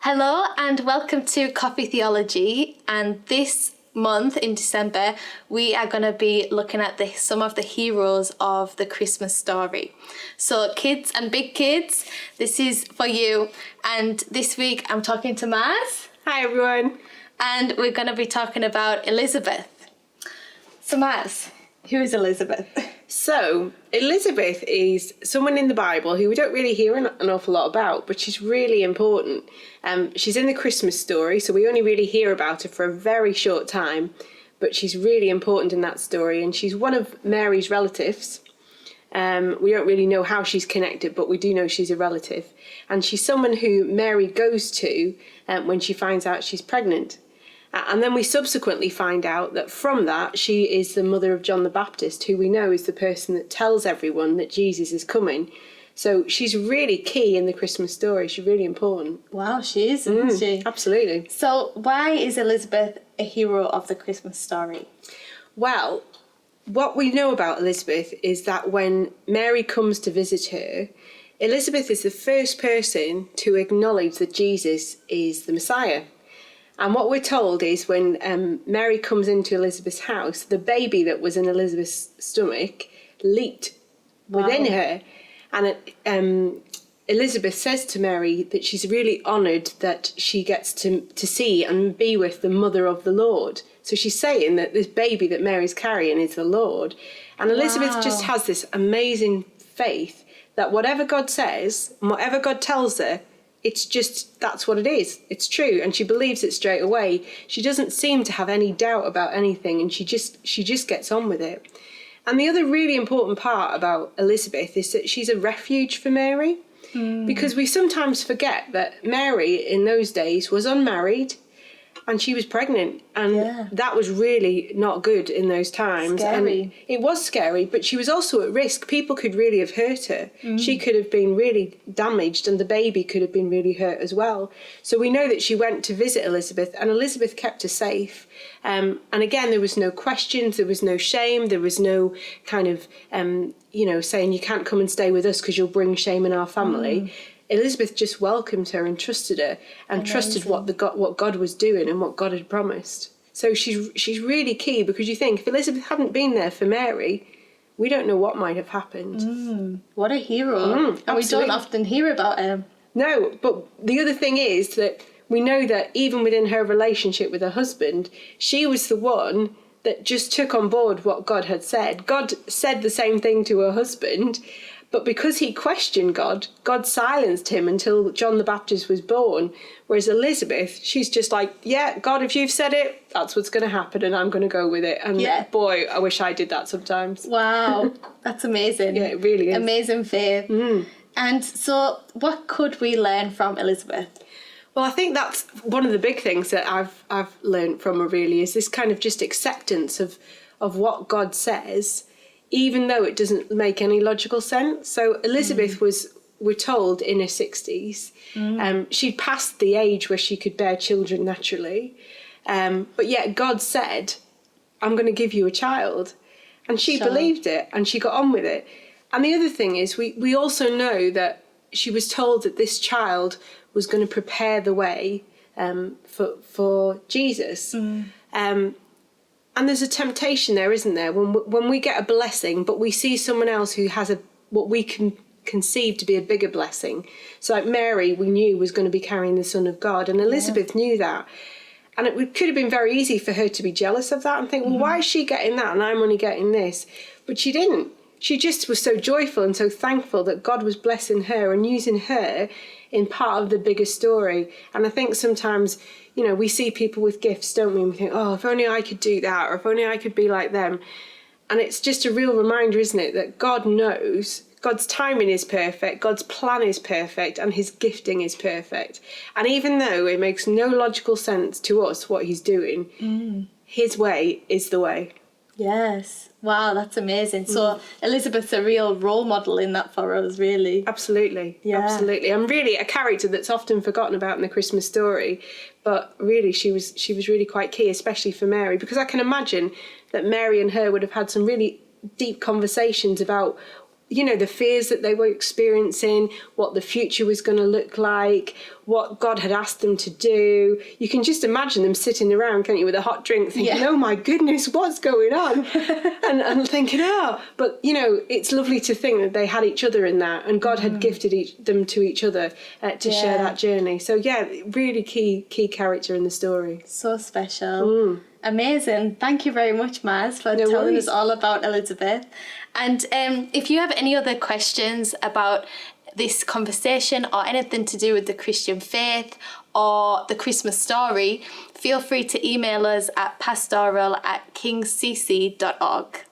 Hello and welcome to Coffee Theology, and this month in December we are going to be looking at some of the heroes of the Christmas story. So kids and big kids, this is for you, and this week I'm talking to Maz. Hi everyone. And we're going to be talking about Elizabeth. So Maz, who is Elizabeth? So, Elizabeth is someone in the Bible who we don't really hear an awful lot about, but she's really important. She's in the Christmas story, so we only really hear about her for a very short time, but she's really important in that story, and she's one of Mary's relatives. We don't really know how she's connected, but we do know she's a relative. And she's someone who Mary goes to when she finds out she's pregnant. And then we subsequently find out that from that, she is the mother of John the Baptist, who we know is the person that tells everyone that Jesus is coming. So she's really key in the Christmas story. She's really important. Wow, she is, isn't she? Absolutely. So why is Elizabeth a hero of the Christmas story? Well, what we know about Elizabeth is that when Mary comes to visit her, Elizabeth is the first person to acknowledge that Jesus is the Messiah. And what we're told is when Mary comes into Elizabeth's house, the baby that was in Elizabeth's stomach leaped within her. And Elizabeth says to Mary that she's really honoured that she gets to see and be with the mother of the Lord. So she's saying that this baby that Mary's carrying is the Lord. And Elizabeth just has this amazing faith that whatever God says and whatever God tells her, it's just, that's what it is. It's true. And she believes it straight away. She doesn't seem to have any doubt about anything, and she just gets on with it. And the other really important part about Elizabeth is that she's a refuge for Mary, because we sometimes forget that Mary in those days was unmarried and she was pregnant, and that was really not good in those times. Scary. And it was scary, but she was also at risk. People could really have hurt her. She could have been really damaged, and the baby could have been really hurt as well. So we know that she went to visit Elizabeth, and Elizabeth kept her safe. And again, there was no questions, there was no shame, there was no kind of, saying you can't come and stay with us because you'll bring shame in our family. Elizabeth just welcomed her and trusted her, and trusted what God was doing and what God had promised. So she's really key, because you think if Elizabeth hadn't been there for Mary, we don't know what might have happened. What a hero. And we don't often hear about him. No, but the other thing is that we know that even within her relationship with her husband, she was the one that just took on board what God had said. God said the same thing to her husband, but because he questioned God, God silenced him until John the Baptist was born. Whereas Elizabeth, she's just like, yeah, God, if you've said it, that's what's going to happen, and I'm going to go with it. And boy, I wish I did that sometimes. Wow, that's amazing. Yeah, it really is. Amazing faith. And so what could we learn from Elizabeth? Well, I think that's one of the big things that I've learned from her, really, is this kind of just acceptance of what God says, even though it doesn't make any logical sense. So Elizabeth we're told, in her 60s. She'd passed the age where she could bear children naturally. But yet God said, I'm going to give you a child. And she believed it, and she got on with it. And the other thing is, we also know that she was told that this child was going to prepare the way for Jesus. And there's a temptation there, isn't there? When we get a blessing, but we see someone else who has what we can conceive to be a bigger blessing. So like Mary, we knew was going to be carrying the Son of God, and Elizabeth knew that. And it could have been very easy for her to be jealous of that and think, well, why is she getting that and I'm only getting this? But she didn't. She just was so joyful and so thankful that God was blessing her and using her in part of the bigger story. And I think sometimes, we see people with gifts, don't we? And we think, oh, if only I could do that, or if only I could be like them. And it's just a real reminder, isn't it, that God knows, God's timing is perfect, God's plan is perfect, and his gifting is perfect. And even though it makes no logical sense to us what he's doing, his way is the way. Yes. Wow, that's amazing. So Elizabeth's a real role model in that for us, really. Absolutely. Yeah. Absolutely. And really a character that's often forgotten about in the Christmas story. But really she was really quite key, especially for Mary, because I can imagine that Mary and her would have had some really deep conversations about the fears that they were experiencing, what the future was going to look like, what God had asked them to do. You can just imagine them sitting around, can't you, with a hot drink thinking, oh my goodness, what's going on? and thinking, but it's lovely to think that they had each other in that, and God had gifted them to each other to share that journey. So really key character in the story. So special. Amazing. Thank you very much, Maz, for telling us all about Elizabeth. And if you have any other questions about this conversation or anything to do with the Christian faith or the Christmas story, feel free to email us at pastoral@kingscc.org.